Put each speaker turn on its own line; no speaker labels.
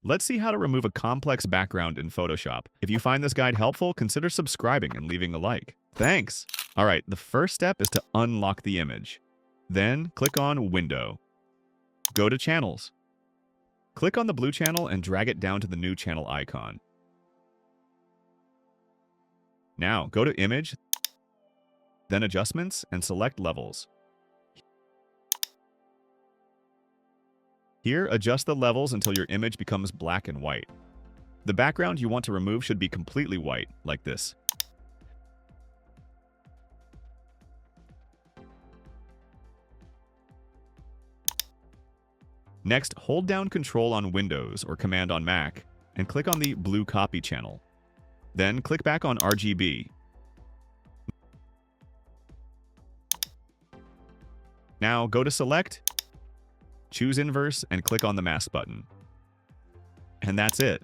Let's see how to remove a complex background in Photoshop. If you find this guide helpful, consider subscribing and leaving a like. Thanks! Alright, the first step is to unlock the image. Then, click on Window. Go to Channels. Click on the blue channel and drag it down to the new channel icon. Now, go to Image, then Adjustments, and select Levels. Here, adjust the levels until your image becomes black and white. The background you want to remove should be completely white, like this. Next, hold down Control on Windows or Command on Mac, and click on the blue copy channel. Then click back on RGB. Now go to Select, choose Inverse, and click on the mask button. And that's it.